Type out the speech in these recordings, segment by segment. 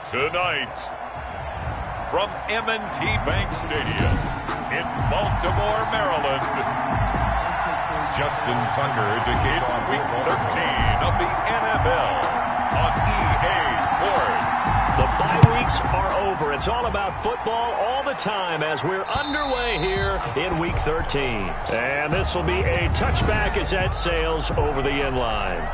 Tonight, from M&T Bank Stadium in Baltimore, Maryland, Justin Tucker it's Week 13 of the NFL on EA Sports. The bye weeks are over. It's all about football all the time as we're underway here in Week 13. And this will be a touchback as that sails over the end line.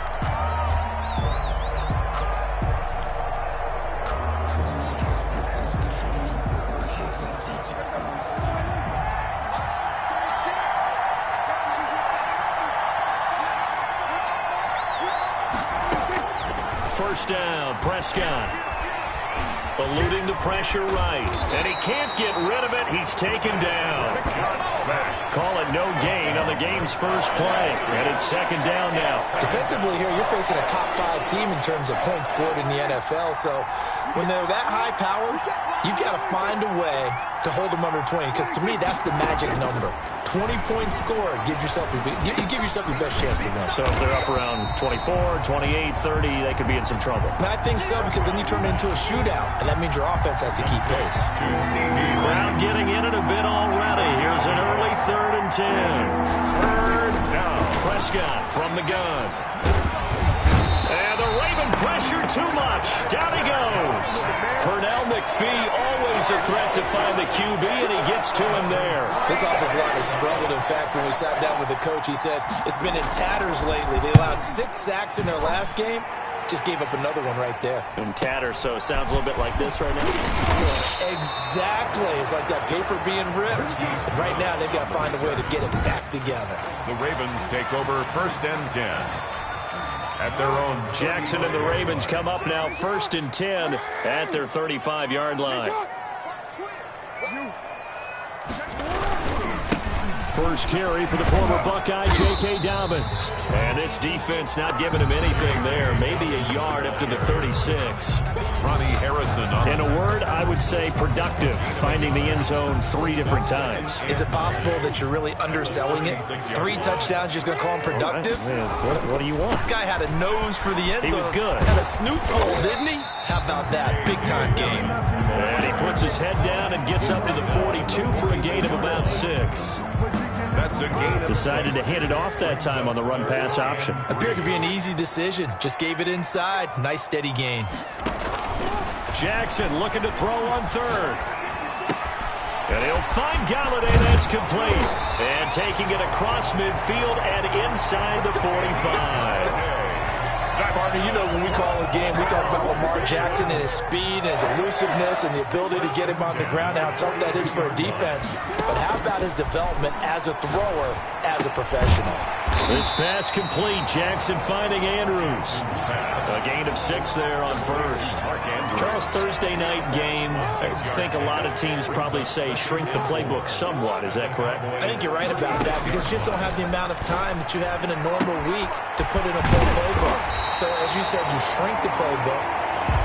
First down, Prescott. Eluding the pressure right. And he can't get rid of it. He's taken down. Call it no gain on the game's first play. And it's second down now. Defensively here, you're facing a top 5 team in terms of points scored in the NFL. So when they're that high powered, you've got to find a way to hold them under 20. Because to me, that's the magic number. 20-point score gives yourself you give yourself your best chance to win. So if they're up around 24, 28, 30, they could be in some trouble. And I think so, because then you turn it into a shootout, and that means your offense has to keep pace. Crowd getting in it a bit already. Here's an early 3rd and 10. Third down. Prescott from the gun. And the Raven pressure too much. Down he goes. Pernell McPhee, always a threat to find the QB, and he gets to him there. This offensive line has struggled. In fact, when we sat down with the coach, he said it's been in tatters lately. They allowed 6 sacks in their last game. Just gave up another one right there. In tatters, so it sounds a little bit like this right now. Exactly. It's like that paper being ripped. And right now, they've got to find a way to get it back together. The Ravens take over 1st and 10. At their own. Jackson and the Ravens come up now 1st and 10 at their 35-yard line. First carry for the former Buckeye, J.K. Dobbins. And this defense not giving him anything there. Maybe a yard up to the 36. Ronnie Harrison. In a word, I would say productive, finding the end zone 3 different times. Is it possible that you're really underselling it? 3 touchdowns, just going to call him productive? What do you want? This guy had a nose for the end zone. He was good. Had a snootful, didn't he? How about that? Big-time game. And he puts his head down and gets up to the 42 for a gain of about 6. That's a gain. Decided to hit it off that time on the run-pass option. Appeared to be an easy decision. Just gave it inside. Nice, steady gain. Jackson looking to throw on 3rd. And he'll find Galladay. That's complete. And taking it across midfield and inside the 45. Partner, you know when we call a game, we talk about Lamar Jackson and his speed and his elusiveness and the ability to get him on the ground, how tough that is for a defense. But how about his development as a thrower, as a professional? This pass complete. Jackson finding Andrews. A gain of 6 there on 1st. Charles, Thursday night game, I think a lot of teams probably say shrink the playbook somewhat. Is that correct? I think you're right about that, because you just don't have the amount of time that you have in a normal week to put in a full playbook. So, as you said, you shrink the playbook,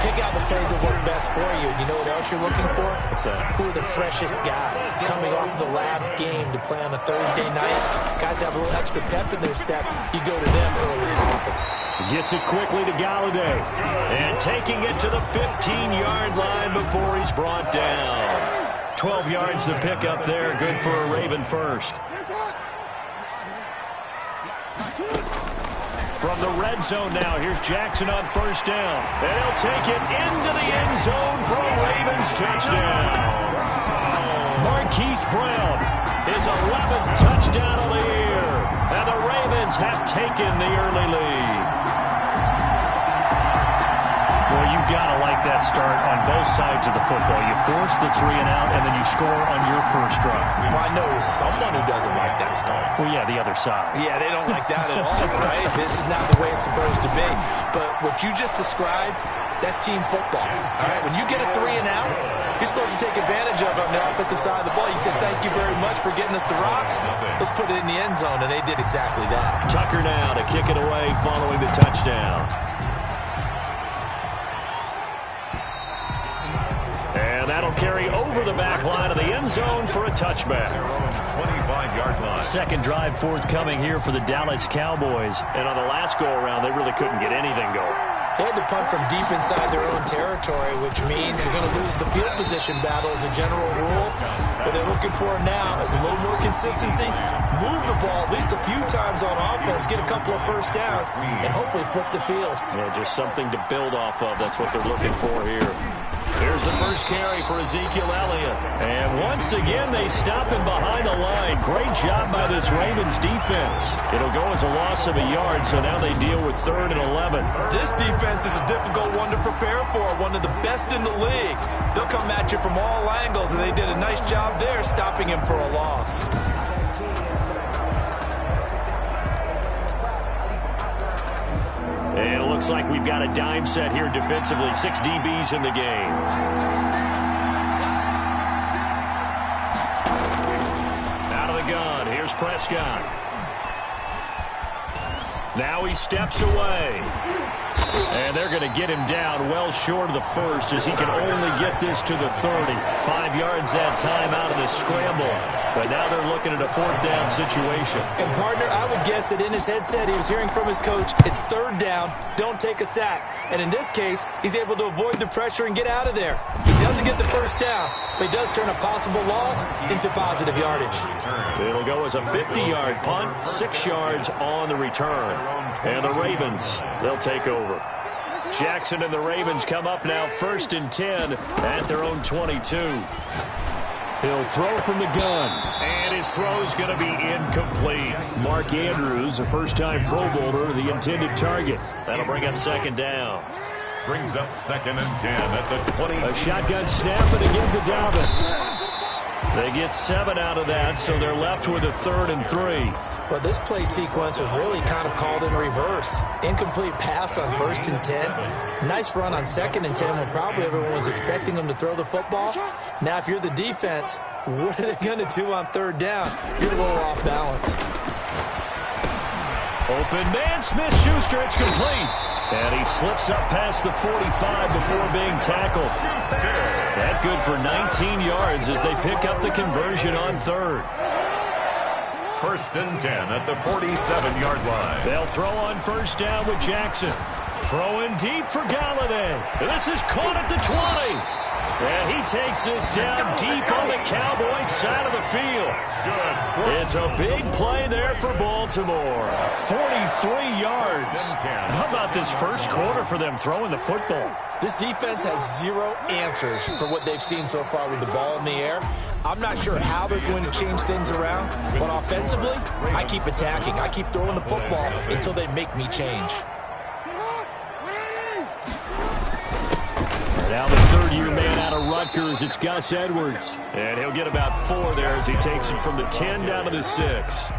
pick out the plays that work best for you. You know what else you're looking for? What's that? Who are the freshest guys coming off the last game to play on a Thursday night? Guys have a little extra pep in their step. You go to them early and often. Gets it quickly to Galladay. And taking it to the 15-yard line before he's brought down. 12 yards to pick up there. Good for a Raven first. From the red zone now, here's Jackson on 1st down. And he'll take it into the end zone for a Ravens touchdown. Marquise Brown, his 11th touchdown of the year. And the Ravens have taken the early lead. Well, you've got to like that start on both sides of the football. You force the 3 and out, and then you score on your first drive. Well, I know someone who doesn't like that start. Well, yeah, the other side. Yeah, they don't like that at all, right? This is not the way it's supposed to be. But what you just described, that's team football. All right, when you get a 3 and out, you're supposed to take advantage of it on the offensive side of the ball. You said, thank you very much for getting us the rock. Let's put it in the end zone, and they did exactly that. Tucker now to kick it away following the touchdown. And that'll carry over the back line of the end zone for a touchback. 25-yard line. Second drive forthcoming here for the Dallas Cowboys. And on the last go-around, they really couldn't get anything going. They had to punt from deep inside their own territory, which means you're going to lose the field position battle as a general rule. What they're looking for now is a little more consistency, move the ball at least a few times on offense, get a couple of first downs, and hopefully flip the field. Yeah, just something to build off of. That's what they're looking for here. Here's the first carry for Ezekiel Elliott. And once again, they stop him behind the line. Great job by this Ravens defense. It'll go as a loss of a yard, so now they deal with 3rd and 11. This defense is a difficult one to prepare for, one of the best in the league. They'll come at you from all angles, and they did a nice job there stopping him for a loss. And it looks like we've got a dime set here defensively. 6 DBs in the game. Out of the gun. Here's Prescott. Now he steps away. And they're going to get him down well short of the first as he can only get this to the 30. 5 yards that time out of the scramble. But now they're looking at a 4th down situation. And, partner, I would guess that in his headset he was hearing from his coach, it's 3rd down, don't take a sack. And in this case, he's able to avoid the pressure and get out of there. He doesn't get the first down, but he does turn a possible loss into positive yardage. It'll go as a 50-yard punt, 6 yards on the return. And the Ravens, they'll take over. Jackson and the Ravens come up now 1st and 10 at their own 22. He'll throw from the gun, and his throw's going to be incomplete. Mark Andrews, a first-time Pro Bowler, the intended target. That'll bring up 2nd down. Brings up 2nd and 10 at the 20. A shotgun snap and again to Dobbins. They get 7 out of that, so they're left with a 3rd and 3. Well, this play sequence was really kind of called in reverse. Incomplete pass on 1st and 10. Nice run on 2nd and 10 when probably everyone was expecting them to throw the football. Now, if you're the defense, what are they going to do on 3rd down? You're a little off balance. Open man, Smith-Schuster, it's complete. And he slips up past the 45 before being tackled. That good for 19 yards as they pick up the conversion on 3rd. 1st and 10 at the 47-yard line. They'll throw on 1st down with Jackson. Throwing deep for Galladay. This is caught at the 20. And he takes this down deep on the Cowboys side of the field. It's a big play there for Baltimore. 43 yards. How about this first quarter for them throwing the football? This defense has 0 answers for what they've seen so far with the ball in the air. I'm not sure how they're going to change things around, but offensively, I keep attacking. I keep throwing the football until they make me change. Now the 3rd-year man out of Rutgers, it's Gus Edwards. And he'll get about 4 there as he takes it from the 10 down to the 6.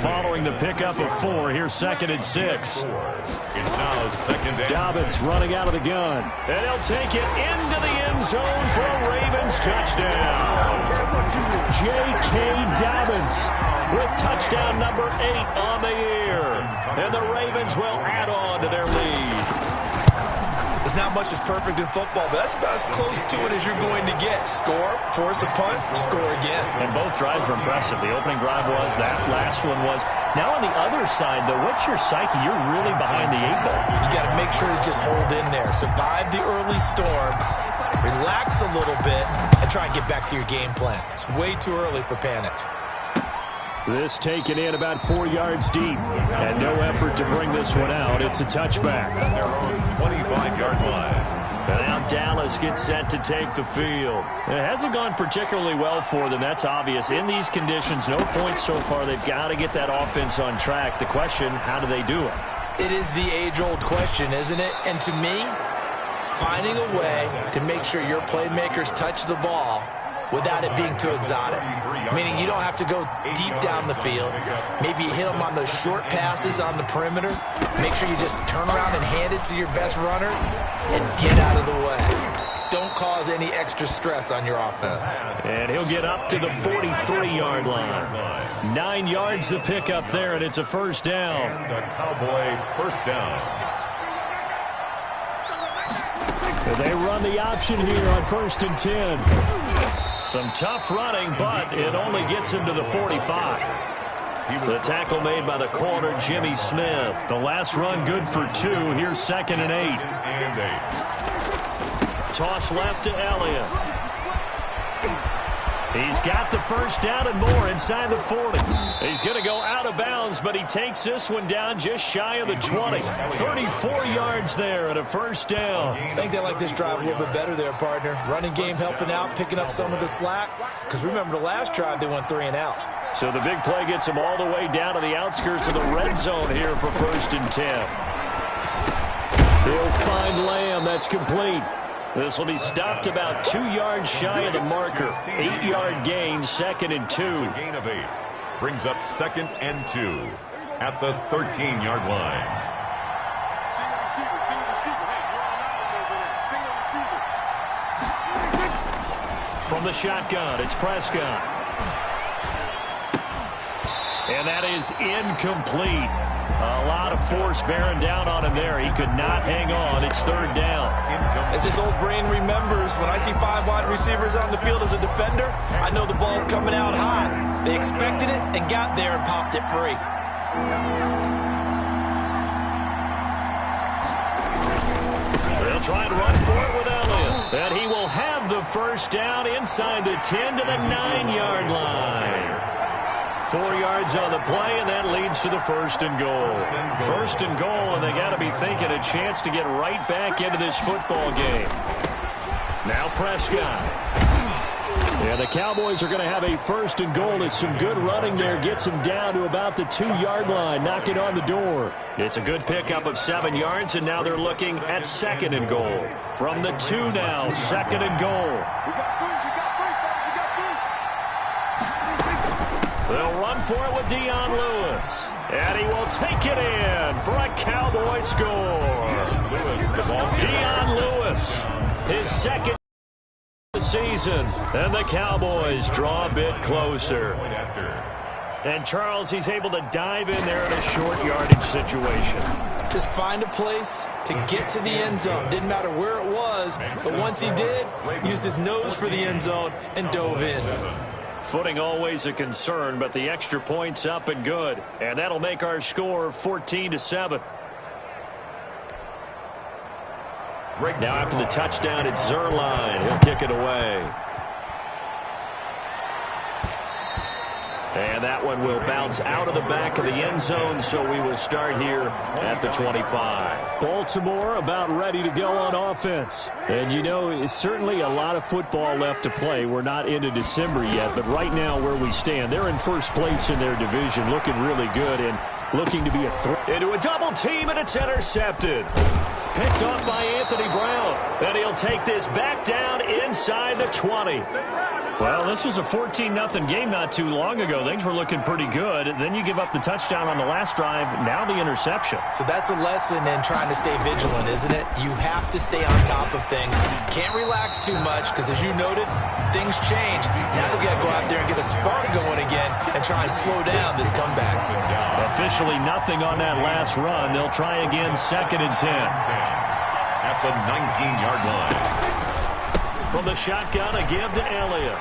Following the pickup of 4, here's 2nd and 6. It's now 2nd and Dobbins running out of the gun. And he'll take it into the end zone for a Ravens touchdown. J.K. Dobbins with touchdown number 8 on the year. And the Ravens will add on to their lead. There's not much that's perfect in football, but that's about as close to it as you're going to get. Score, force a punt, score again. And both drives were impressive. The opening drive was, that last one was. Now on the other side, though, what's your psyche? You're really behind the 8 ball. You got to make sure to just hold in there. Survive the early storm, relax a little bit, and try and get back to your game plan. It's way too early for panic. This taken in about 4 yards deep. And no effort to bring this one out. It's a touchback. their own 25-yard line. And now Dallas gets set to take the field. It hasn't gone particularly well for them. That's obvious. In these conditions, no points so far. They've got to get that offense on track. The question, how do they do it? It is the age-old question, isn't it? And to me, finding a way to make sure your playmakers touch the ball without it being too exotic. Meaning you don't have to go deep down the field. Maybe you hit them on those short passes on the perimeter. Make sure you just turn around and hand it to your best runner and get out of the way. Don't cause any extra stress on your offense. And he'll get up to the 43-yard line. 9 yards to pick up there, and it's a 1st down. And a Cowboy 1st down. They run the option here on 1st and 10. Some tough running, but it only gets him to the 45. The tackle made by the corner, Jimmy Smith. The last run good for 2. Here's 2nd and 8. Toss left to Elliott. He's got the first down and more inside the 40. He's going to go out of bounds, but he takes this one down just shy of the 20. 34 yards there and a first down. I think they like this drive a little bit better there, partner. Running game helping out, picking up some of the slack. Because remember, the last drive they went 3 and out. So the big play gets him all the way down to the outskirts of the red zone here for 1st and 10. He'll find Lamb. That's complete. This will be stopped about 2 yards shy of the marker. 8-yard gain, 2nd and 2. A gain of 8. Brings up 2nd and 2 at the 13-yard line. From the shotgun, it's Prescott. And that is incomplete. A lot of force bearing down on him there. He could not hang on. It's 3rd down. As his old brain remembers, when I see 5 wide receivers on the field as a defender, I know the ball's coming out high. They expected it and got there and popped it free. They'll try and run for it with Elliott. And he will have the first down inside the 10 to the 9-yard line. 4 yards on the play, and that leads to the 1st and goal. 1st and goal, and they got to be thinking a chance to get right back into this football game. Now Prescott. Yeah, the Cowboys are going to have a 1st and goal. It's some good running there. Gets him down to about the 2-yard line. Knocking on the door. It's a good pickup of 7 yards, and now they're looking at 2nd and goal. From the 2 now, 2nd and goal. They'll run for it with Dion Lewis. And he will take it in for a Cowboy score. Dion Lewis, his 2nd of the season. And the Cowboys draw a bit closer. And Charles, he's able to dive in there in a short yardage situation. Just find a place to get to the end zone. Didn't matter where it was, but once he did, used his nose for the end zone and dove in. Footing always a concern, but the extra point's up and good. And that'll make our score 14-7. Now after the touchdown, it's Zerline. He'll kick it away. And that one will bounce out of the back of the end zone, so we will start here at the 25. Baltimore about ready to go on offense. And, you know, it's certainly a lot of football left to play. We're not into December yet, but right now where we stand, they're in first place in their division, looking really good and looking to be a threat. Into a double team, and it's intercepted. Picked off by Anthony Brown. And he'll take this back down inside the 20. Well, this was a 14-0 game not too long ago. Things were looking pretty good. Then you give up the touchdown on the last drive. Now the interception. So that's a lesson in trying to stay vigilant, isn't it? You have to stay on top of things. Can't relax too much because, as you noted, things change. Now they've got to go out there and get a spark going again and try and slow down this comeback. Officially nothing on that last run. They'll try again 2nd and 10. At the 19-yard line. From the shotgun, a give to Elliott.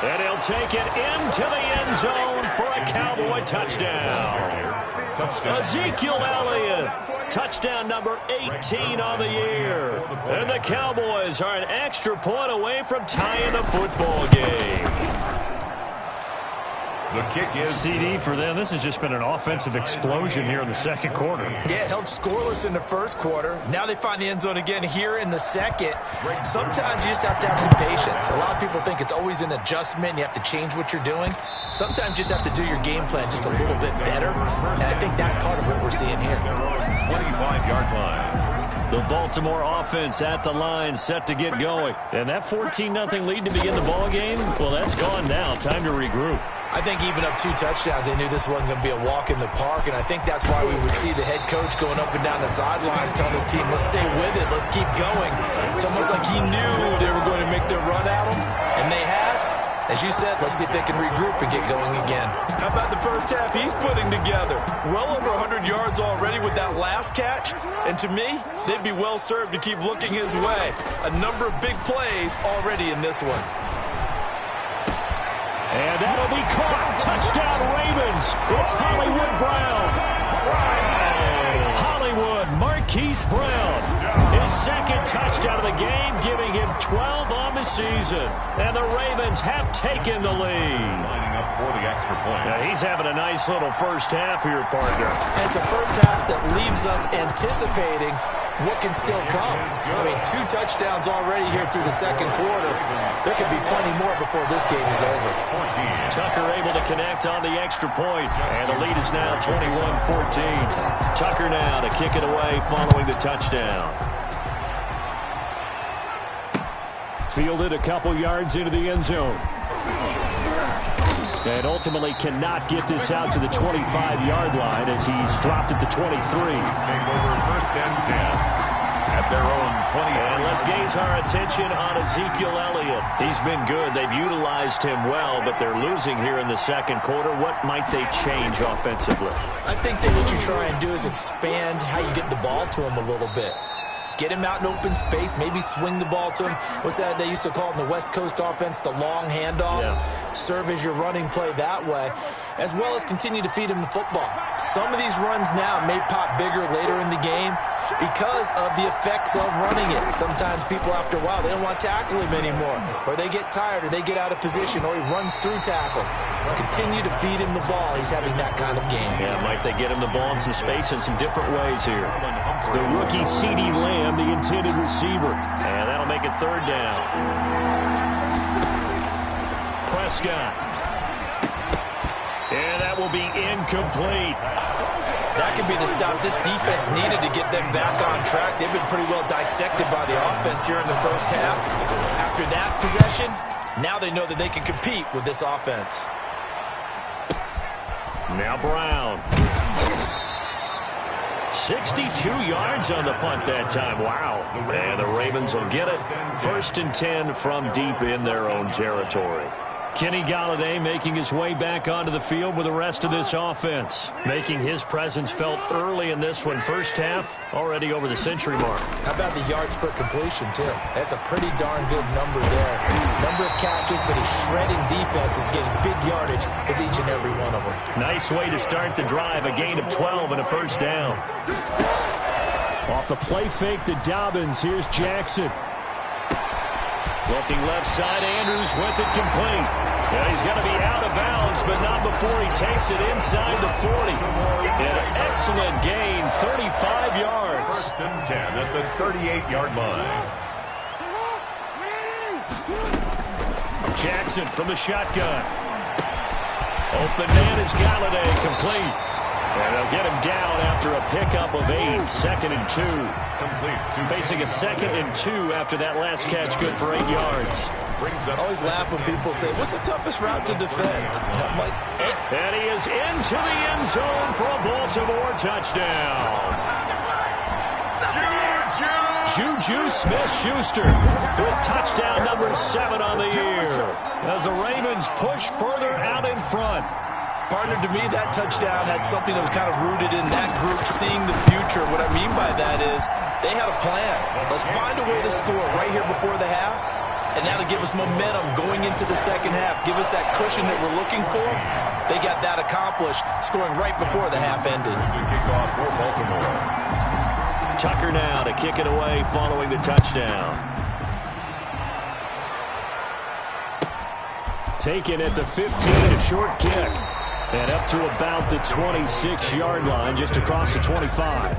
And he'll take it into the end zone for a Cowboy touchdown. Ezekiel Elliott, touchdown number 18 on the year. And the Cowboys are an extra point away from tying the football game. The kick is CD for them. This has just been an offensive explosion here in the second quarter. Yeah, held scoreless in the first quarter. Now they find the end zone again here in the second. Sometimes you just have to have some patience. A lot of people think it's always an adjustment. You have to change what you're doing. Sometimes you just have to do your game plan just a little bit better. And I think that's part of what we're seeing here. 25-yard line. The Baltimore offense at the line, set to get going. And that 14-0 lead to begin the ball game, well, that's gone now. Time to regroup. I think even up 2 touchdowns, they knew this wasn't going to be a walk in the park, and I think that's why we would see the head coach going up and down the sidelines telling his team, let's stay with it, let's keep going. It's almost like he knew they were going to make their run at him, and they have. As you said, let's see if they can regroup and get going again. How about the first half he's putting together? Well over 100 yards already with that last catch, and to me, they'd be well served to keep looking his way. A number of big plays already in this one. And that'll be caught. Touchdown, Ravens. It's Hollywood Brown. Hollywood Marquise Brown. His second touchdown of the game, giving him 12 on the season. And the Ravens have taken the lead. Lining up for the extra point. Yeah, he's having a nice little first half here, partner. And it's a first half that leaves us anticipating what can still come. I mean, 2 touchdowns already here through the second quarter. There could be plenty more before this game is over. Tucker able to connect on the extra point, and the lead is now 21-14. Tucker now to kick it away following the touchdown. Fielded a couple yards into the end zone. And ultimately cannot get this out to the 25-yard line as he's dropped at the 23. Take over first and 10 at their own 20. And let's gaze our attention on Ezekiel Elliott. He's been good. They've utilized him well, but they're losing here in the second quarter. What might they change offensively? I think that what you try and do is expand how you get the ball to him a little bit. Get him out in open space, maybe swing the ball to him. What's that they used to call in the West Coast offense, the long handoff? Yeah. Serve as your running play that way, as well as continue to feed him the football. Some of these runs now may pop bigger later in the game because of the effects of running it. Sometimes people, after a while, they don't want to tackle him anymore, or they get tired, or they get out of position, or he runs through tackles. Continue to feed him the ball. He's having that kind of game. Yeah, might they get him the ball in some space in some different ways here. The rookie C.D. Lamb, the intended receiver. And that'll make it third down. Prescott. And that will be incomplete. That could be the stop this defense needed to get them back on track. They've been pretty well dissected by the offense here in the first half. After that possession, now they know that they can compete with this offense. Now Brown. 62 yards on the punt that time. Wow. And the Ravens will get it. First and 10 from deep in their own territory. Kenny Golladay making his way back onto the field with the rest of this offense. Making his presence felt early in this one. First half, already over the century mark. How about the yards per completion, too? That's a pretty darn good number there. Number of catches, but his shredding defense is getting big yardage with each and every one of them. Nice way to start the drive. A gain of 12 and a first down. Off the play fake to Dobbins. Here's Jackson. Looking left side, Andrews with it complete. Yeah, he's going to be out of bounds, but not before he takes it inside the 40. An excellent gain, 35 yards. First and 10 at the 38-yard line. Jackson from the shotgun. Open man is Golladay, complete. And they'll get him down after a pickup of 8, second and 2. Facing a second and 2 after that last catch, good for 8 yards. I always laugh when people say, what's the toughest route to defend? And I'm like, And he is into the end zone for a Baltimore touchdown. Juju Smith-Schuster with touchdown number 7 on the year as the Ravens push further out in front. Partner, to me, that touchdown had something that was kind of rooted in that group seeing the future. What I mean by that is they had a plan. Let's find a way to score right here before the half, and that'll give us momentum going into the second half. Give us that cushion that we're looking for. They got that accomplished, scoring right before the half ended. Kickoff for Baltimore. Tucker now to kick it away following the touchdown. Taken at the 15, a short kick. And up to about the 26-yard line, just across the 25.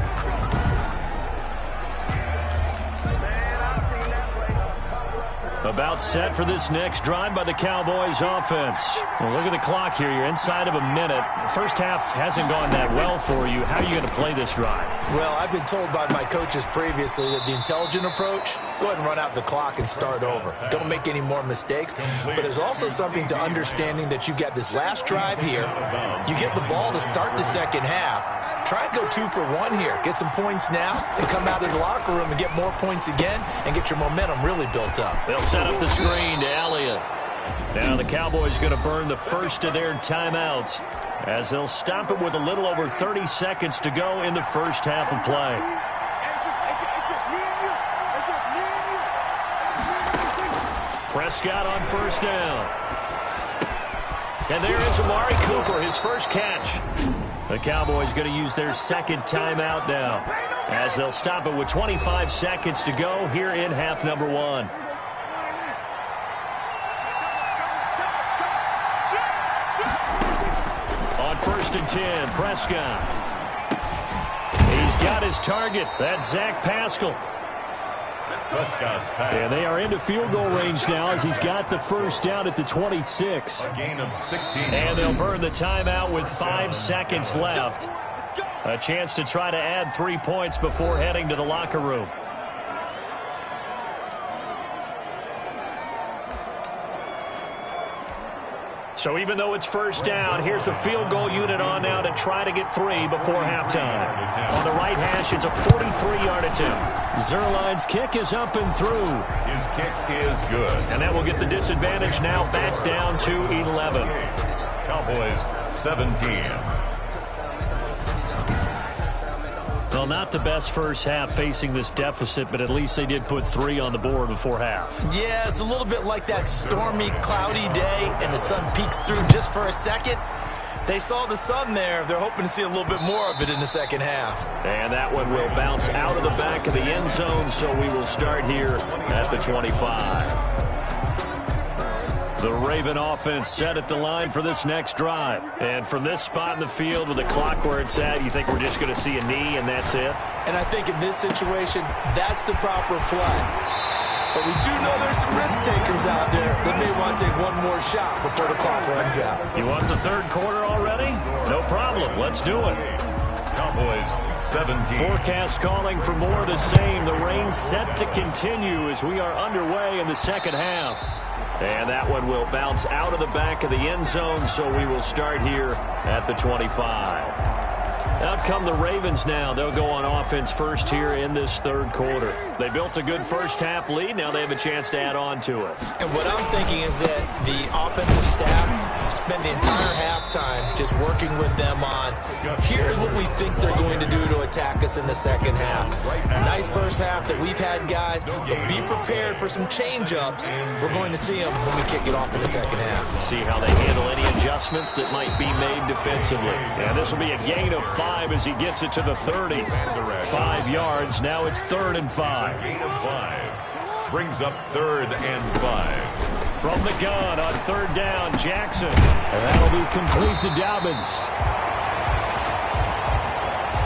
About set for this next drive by the Cowboys offense. Well, look at the clock here. You're inside of a minute. First half hasn't gone that well for you. How are you going to play this drive? Well, I've been told by my coaches previously that the intelligent approach, go ahead and run out the clock and start over. Don't make any more mistakes. But there's also something to understanding that you get this last drive here. You get the ball to start the second half. Try and go 2 for 1 here. Get some points now and come out of the locker room and get more points again and get your momentum really built up. They'll set up the screen to Elliott. Now the Cowboys going to burn the first of their timeouts as they'll stop it with a little over 30 seconds to go in the first half of play. Prescott on first down. And there is Amari Cooper, his first catch. The Cowboys going to use their second timeout now, as they'll stop it with 25 seconds to go here in half number one. On 1st and 10, Prescott. He's got his target. That's Zach Pascal. Prescott's pass. And they are into field goal range now as he's got the first down at the 26. A gain of 16. And they'll burn the timeout with 5 seconds left. A chance to try to add 3 points before heading to the locker room. So even though it's first down, here's the field goal unit on now to try to get 3 before halftime. On the right hash, it's a 43-yard attempt. Zerline's kick is up and through. His kick is good. And that will get the disadvantage now back down to 11. Cowboys 17. Well, not the best first half facing this deficit, but at least they did put 3 on the board before half. Yeah, it's a little bit like that stormy, cloudy day, and the sun peeks through just for a second. They saw the sun there. They're hoping to see a little bit more of it in the second half. And that one will bounce out of the back of the end zone, so we will start here at the 25. The Raven offense set at the line for this next drive. And from this spot in the field with the clock where it's at, you think we're just going to see a knee and that's it? And I think in this situation, that's the proper play. But we do know there's some risk takers out there that may want to take one more shot before the clock runs out. You want the third quarter already? No problem. Let's do it. Cowboys 17. Forecast calling for more of the same. The rain set to continue as we are underway in the second half. And that one will bounce out of the back of the end zone, so we will start here at the 25. Out come the Ravens now. They'll go on offense first here in this third quarter. They built a good first half lead. Now they have a chance to add on to it. And what I'm thinking is that the offensive staff spent the entire halftime just working with them on, here's what we think they're going to do to attack us in the second half. Nice first half that we've had, guys, but be prepared for some change-ups. We're going to see them when we kick it off in the second half. See how they handle any adjustments that might be made defensively. And this will be a gain of 5 as he gets it to the 30. 5 yards. Now it's 3rd and 5. Gain of 5. Brings up 3rd and 5. From the gun on 3rd down, Jackson. And that'll be complete to Dobbins.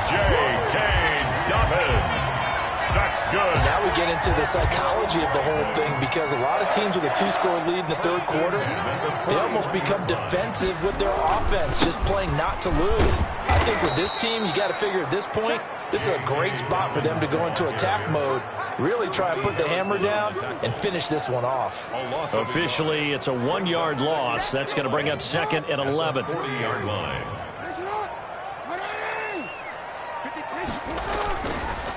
J.K. Dobbins. That's good. Now we get into the psychology of the whole thing, because a lot of teams with a 2-score lead in the third quarter, they almost become defensive with their offense, just playing not to lose. I think with this team, you got to figure at this point, this is a great spot for them to go into attack mode, really try and put the hammer down and finish this one off. Officially, it's a 1-yard loss. That's going to bring up 2nd and 11. 40-yard line.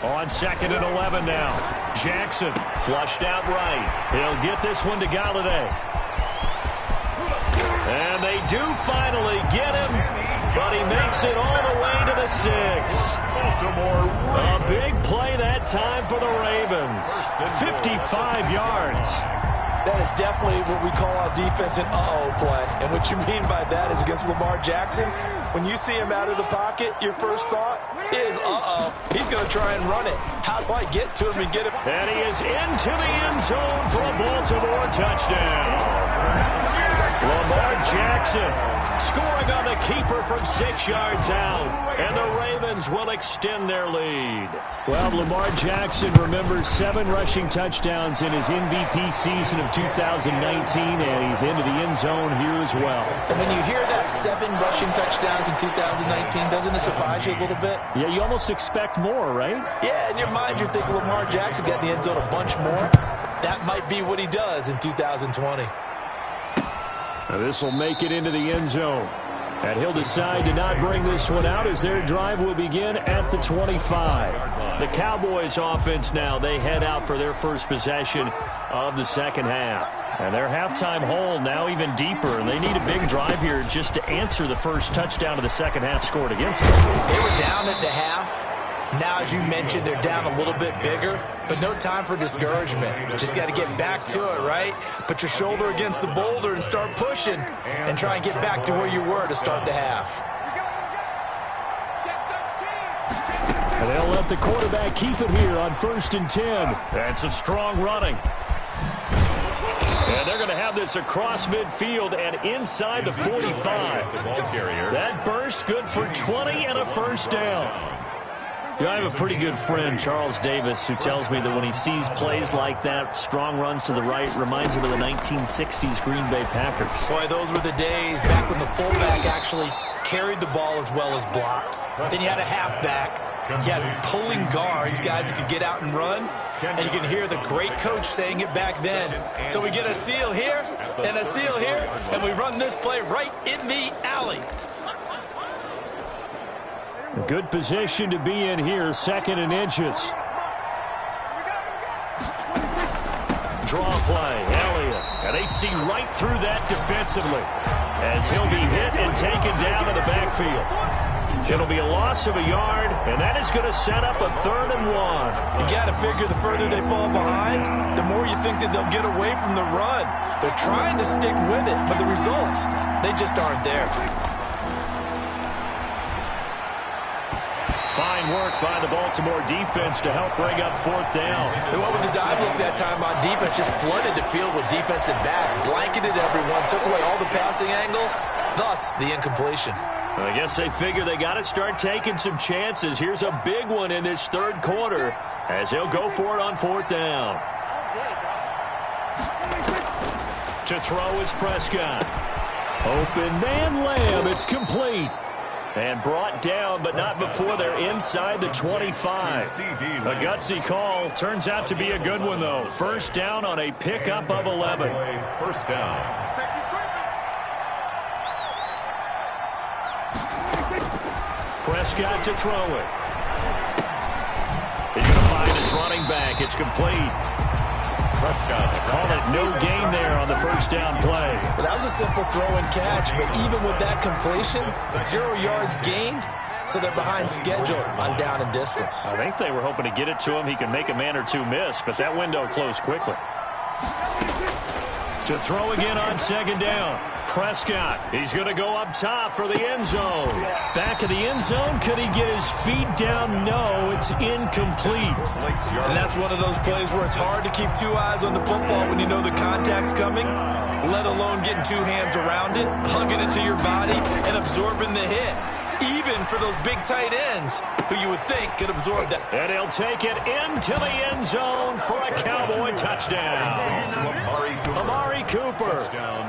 On 2nd and 11 now. Jackson flushed out right. He'll get this one to Galladay. And they do finally get him, but he makes it all the way to the 6. Baltimore. A big play that time for the Ravens. 55 yards. That is definitely what we call our defense an uh-oh play. And what you mean by that is against Lamar Jackson, when you see him out of the pocket, your first thought is, uh-oh, he's going to try and run it. How do I get to him and get him? And he is into the end zone for a Baltimore touchdown. Lamar Jackson scoring on the keeper from 6 yards out. And the Ravens will extend their lead. Well, Lamar Jackson remembers 7 rushing touchdowns in his MVP season of 2019, and he's into the end zone here as well. And when you hear that 7 rushing touchdowns in 2019, doesn't it surprise you a little bit? Yeah, you almost expect more, right? Yeah, in your mind, you're thinking Lamar Jackson got in the end zone a bunch more. That might be what he does in 2020. Now this will make it into the end zone. And he'll decide to not bring this one out as their drive will begin at the 25. The Cowboys offense now, they head out for their first possession of the second half. And their halftime hole now even deeper. And they need a big drive here just to answer the first touchdown of the second half scored against them. They were down at the half. Now, as you mentioned, they're down a little bit bigger, but no time for discouragement. Just got to get back to it, right? Put your shoulder against the boulder and start pushing and try and get back to where you were to start the half. And they'll let the quarterback keep it here on 1st and 10. And some strong running. And they're going to have this across midfield and inside the 45. That burst good for 20 and a first down. You know, I have a pretty good friend, Charles Davis, who tells me that when he sees plays like that, strong runs to the right, reminds him of the 1960s Green Bay Packers. Boy, those were the days back when the fullback actually carried the ball as well as blocked. Then you had a halfback. You had pulling guards, guys who could get out and run. And you can hear the great coach saying it back then. So we get a seal here and a seal here, and we run this play right in the alley. A good position to be in here, 2nd and inches. Draw play, Elliott. And they see right through that defensively as he'll be hit and taken down in the backfield. It'll be a loss of a yard, and that is going to set up a 3rd and 1. You got to figure the further they fall behind, the more you think that they'll get away from the run. They're trying to stick with it, but the results, they just aren't there. Fine work by the Baltimore defense to help bring up 4th down. They went with the dive look that time on defense, just flooded the field with defensive backs, blanketed everyone, took away all the passing angles, thus the incompletion. Well, I guess they figure they got to start taking some chances. Here's a big one in this 3rd quarter as he'll go for it on 4th down. To throw is Prescott. Open man Lamb. It's complete. And brought down, but not before they're inside the 25. A gutsy call. Turns out to be a good one, though. 1st down on a pickup of 11. 1st down. Prescott to throw it. He's going to find his running back. It's complete. Prescott call it no gain there on the 1st down play. Well, that was a simple throw and catch, but even with that completion, 0 yards gained, so they're behind schedule on down and distance. I think they were hoping to get it to him. He could make a man or two miss, but that window closed quickly. To throw again on 2nd down. Prescott, he's going to go up top for the end zone. Back of the end zone, could he get his feet down? No, it's incomplete. And that's one of those plays where it's hard to keep 2 eyes on the football when you know the contact's coming, let alone getting 2 hands around it, hugging it to your body, and absorbing the hit. Even for those big tight ends who you would think could absorb that. And he'll take it into the end zone for a Cowboy touchdown. Amari Cooper,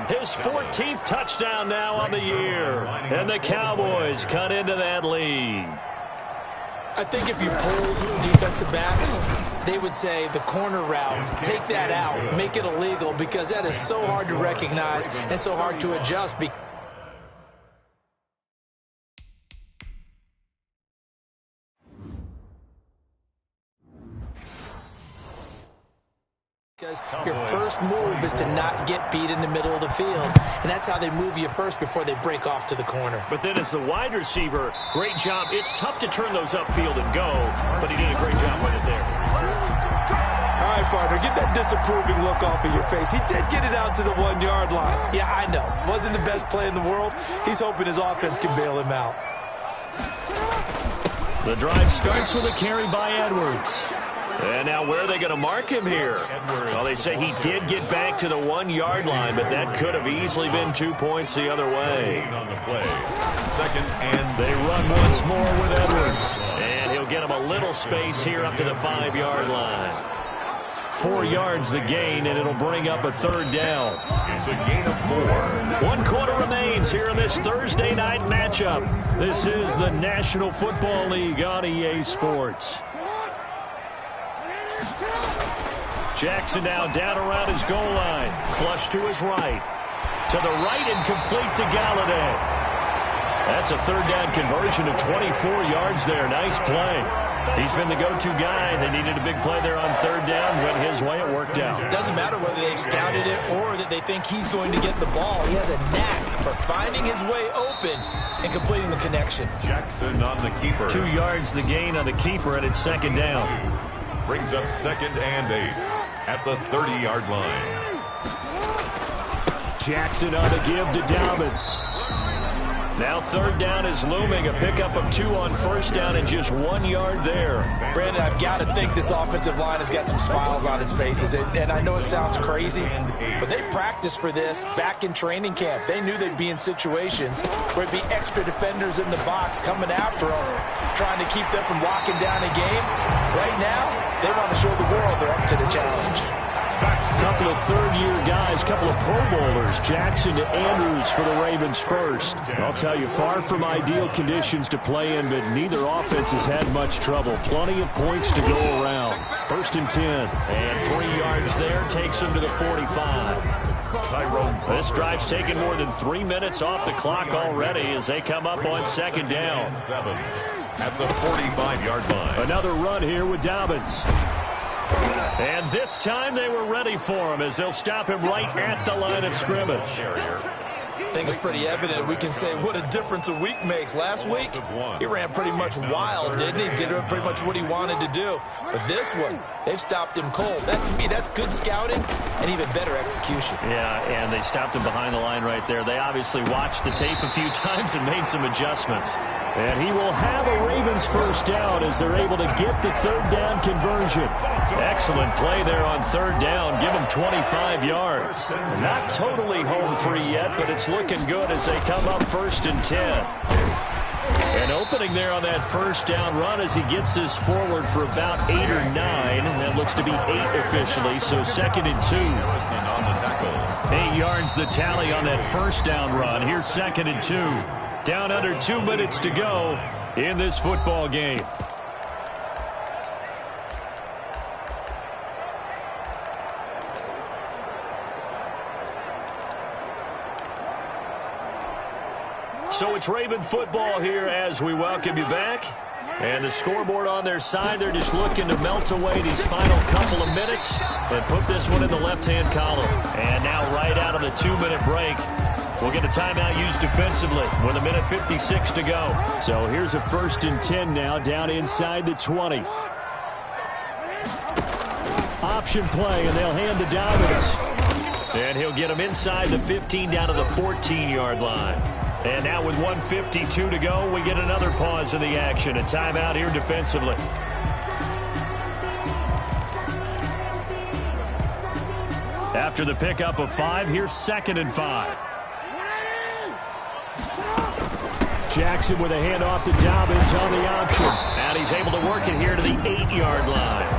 his 14th touchdown now on the year. And the Cowboys cut into that lead. I think if you polled defensive backs, they would say the corner route, take that out, make it illegal, because that is so hard to recognize and so hard to adjust. Because your first move is to not get beat in the middle of the field. And that's how they move you first before they break off to the corner. But then as the wide receiver, great job. It's tough to turn those upfield and go, but he did a great job with it there. All right, partner, get that disapproving look off of your face. He did get it out to the 1 yard line. Yeah, I know. Wasn't the best play in the world. He's hoping his offense can bail him out. The drive starts with a carry by Edwards. And now where are they going to mark him here? Well, they say he did get back to the 1 yard line, but that could have easily been 2 points the other way. On the play. 2nd and they run once more with Edwards. And he'll get him a little space here up to the 5 yard line. 4 yards the gain, and it'll bring up a 3rd down. It's a gain of 4. 1 quarter remains here in this Thursday night matchup. This is the National Football League on EA Sports. Jackson now down around his goal line. Flush to his right. To the right and complete to Galladay. That's a 3rd down conversion of 24 yards there. Nice play. He's been the go-to guy. They needed a big play there on 3rd down. Went his way. It worked out. Doesn't matter whether they scouted it or that they think he's going to get the ball. He has a knack for finding his way open and completing the connection. Jackson on the keeper. 2 yards the gain on the keeper, and it's second down. Brings up 2nd and 8 at the 30-yard line. Jackson on the give to Dobbins. Now 3rd down is looming. A pickup of 2 on 1st down and just 1 yard there. Brandon, I've got to think this offensive line has got some smiles on its faces. And I know it sounds crazy, but they practiced for this back in training camp. They knew they'd be in situations where it'd be extra defenders in the box coming after them, trying to keep them from locking down a game. Right now, they want to show the world they're up to the challenge. A couple of 3rd-year guys, a couple of Pro Bowlers, Jackson to Andrews for the Ravens first. I'll tell you, far from ideal conditions to play in, but neither offense has had much trouble. Plenty of points to go around. 1st and 10. And 3 yards there takes them to the 45. This drive's taken more than 3 minutes off the clock already as they come up on 2nd down. 7 at the 45-yard line. Another run here with Dobbins. And this time they were ready for him as they'll stop him right at the line of scrimmage. I think it's pretty evident. We can say what a difference a week makes. Last week, he ran pretty much wild, didn't he? Did pretty much what he wanted to do. But this one, they've stopped him cold. That, to me, that's good scouting and even better execution. Yeah, and they stopped him behind the line right there. They obviously watched the tape a few times and made some adjustments. And he will have a Ravens 1st down as they're able to get the 3rd down conversion. Excellent play there on 3rd down. Give him 25 yards. Not totally home free yet, but it's looking good as they come up 1st and 10. And opening there on that 1st down run as he gets this forward for about 8 or 9. That looks to be 8 officially, so 2nd and 2. 8 yards the tally on that 1st down run. Here's 2nd and 2. Down under 2 minutes to go in this football game. So it's Raven football here as we welcome you back. And the scoreboard on their side, they're just looking to melt away these final couple of minutes and put this one in the left-hand column. And now right out of the 2-minute break, we'll get a timeout used defensively with 1:56 to go. So here's a 1st and 10 now down inside the 20. Option play, and they'll hand to Dobbins. And he'll get him inside the 15 down to the 14-yard line. And now with 1:52 to go, we get another pause in the action. A timeout here defensively. After the pickup of 5, here's 2nd and 5. Jackson with a handoff to Dobbins on the option. And he's able to work it here to the 8-yard line.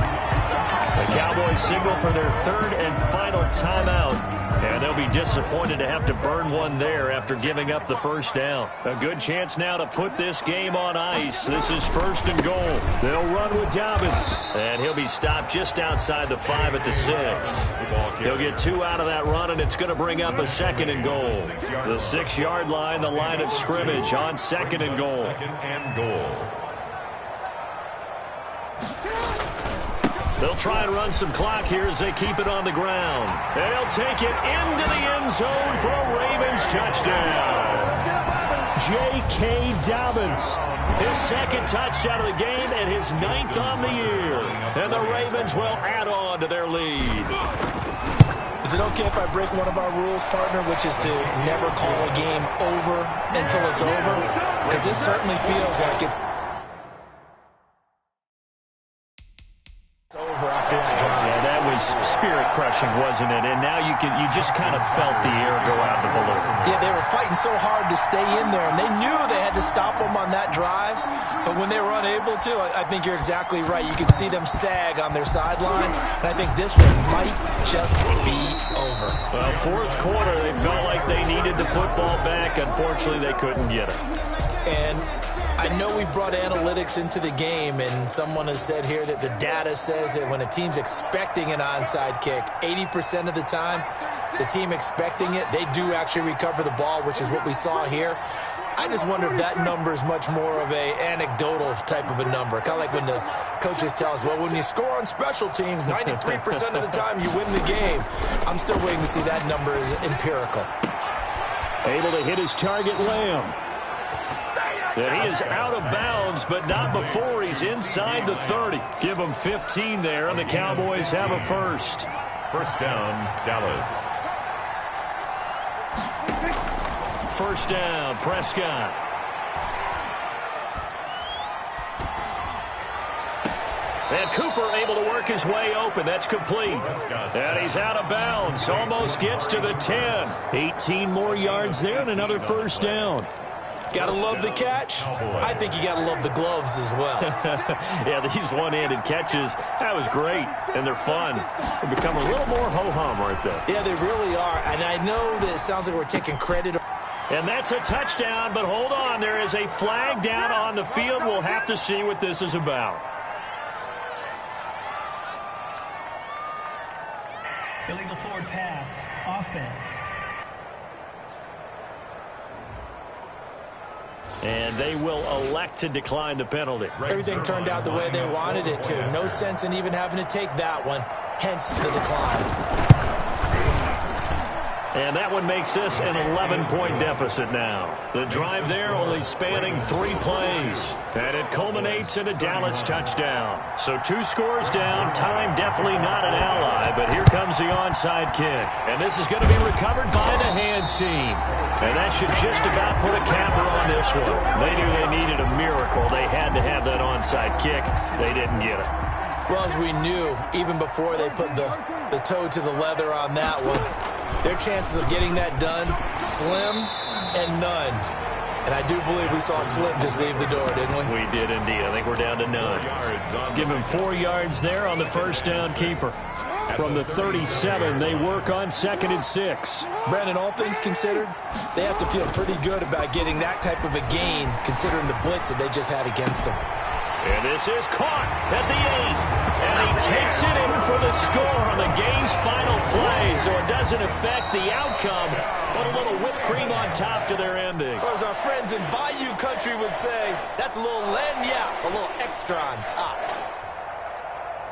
The Cowboys signal for their 3rd and final timeout. And they'll be disappointed to have to burn one there after giving up the 1st down. A good chance now to put this game on ice. This is 1st and goal. They'll run with Dobbins. And he'll be stopped just outside the 5 at the 6. He'll get 2 out of that run, and it's going to bring up a 2nd and goal. The 6-yard line, the line of scrimmage on 2nd and goal. 2nd and goal. They'll try and run some clock here as they keep it on the ground. They'll take it into the end zone for a Ravens touchdown. J.K. Dobbins, his 2nd touchdown of the game and his 9th on the year. And the Ravens will add on to their lead. Is it okay if I break one of our rules, partner, which is to never call a game over until it's over? Because this certainly feels like it's over after that drive. Yeah, that was spirit-crushing, wasn't it? And now you just kind of felt the air go out the balloon. Yeah, they were fighting so hard to stay in there, and they knew they had to stop them on that drive. But when they were unable to, I think you're exactly right. You could see them sag on their sideline, and I think this one might just be over. Well, 4th quarter, they felt like they needed the football back. Unfortunately, they couldn't get it. And I know we brought analytics into the game, and someone has said here that the data says that when a team's expecting an onside kick, 80% of the time, the team expecting it, they do actually recover the ball, which is what we saw here. I just wonder if that number is much more of a anecdotal type of a number. Kind of like when the coaches tell us, well, when you score on special teams, 93% of the time you win the game. I'm still waiting to see that number is empirical. Able to hit his target, Lamb. And he is out of bounds, but not before he's inside the 30. Give him 15 there, and the Cowboys have a first. First down, Dallas. First down, Prescott. And Cooper able to work his way open. That's complete. And he's out of bounds. Almost gets to the 10. 18 more yards there and another first down. Gotta love the catch. I think you gotta love the gloves as well. Yeah, these one-handed catches, that was great. And they're fun. They become a little more ho-hum right there. Yeah, they really are. And I know that it sounds like we're taking credit. And that's a touchdown, but hold on. There is a flag down on the field. We'll have to see what this is about. Illegal forward pass. Offense. And they will elect to decline the penalty. Everything turned out the way they wanted it to. No sense in even having to take that one. Hence the decline. And that one makes this an 11-point deficit now. The drive there only spanning 3 plays. And it culminates in a Dallas touchdown. So 2 scores down. Time definitely not an ally. But here comes the onside kick. And this is going to be recovered by the hands team. And that should just about put a capper on this one. They knew they needed a miracle. They had to have that onside kick. They didn't get it. Well, as we knew, even before they put the toe to the leather on that one, their chances of getting that done, slim and none. And I do believe we saw Slim just leave the door, didn't we? We did indeed. I think we're down to none. Give him 4 yards there on the first down keeper. From the 37, they work on 2nd and 6. Brandon, all things considered, they have to feel pretty good about getting that type of a gain, considering the blitz that they just had against them. And this is caught at the 8. And he takes it in for the score on the game's final play. So it doesn't affect the outcome, but a little whipped cream on top to their ending. Or as our friends in Bayou Country would say, that's a little lagniappe, a little extra on top.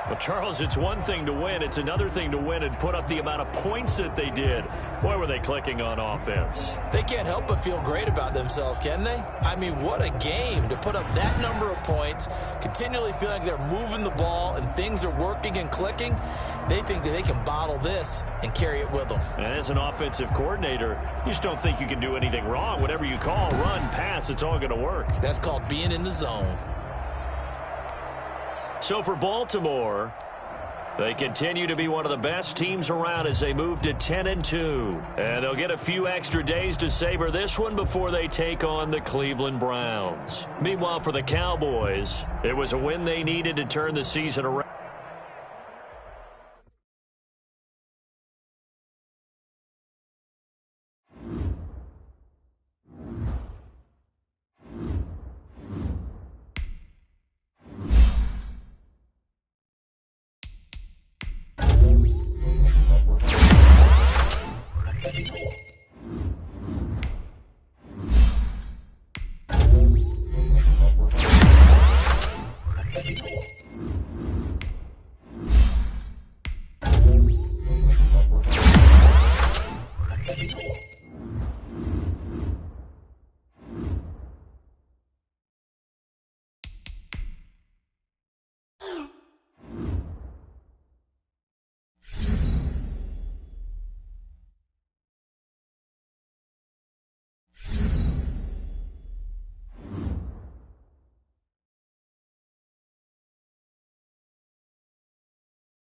Well, Charles, it's one thing to win. It's another thing to win and put up the amount of points that they did. Boy, were they clicking on offense. They can't help but feel great about themselves, can they? I mean, what a game to put up that number of points, continually feel like they're moving the ball and things are working and clicking. They think that they can bottle this and carry it with them. And as an offensive coordinator, you just don't think you can do anything wrong. Whatever you call, run, pass, it's all going to work. That's called being in the zone. So for Baltimore, they continue to be one of the best teams around as they move to 10-2. And they'll get a few extra days to savor this one before they take on the Cleveland Browns. Meanwhile, for the Cowboys, it was a win they needed to turn the season around.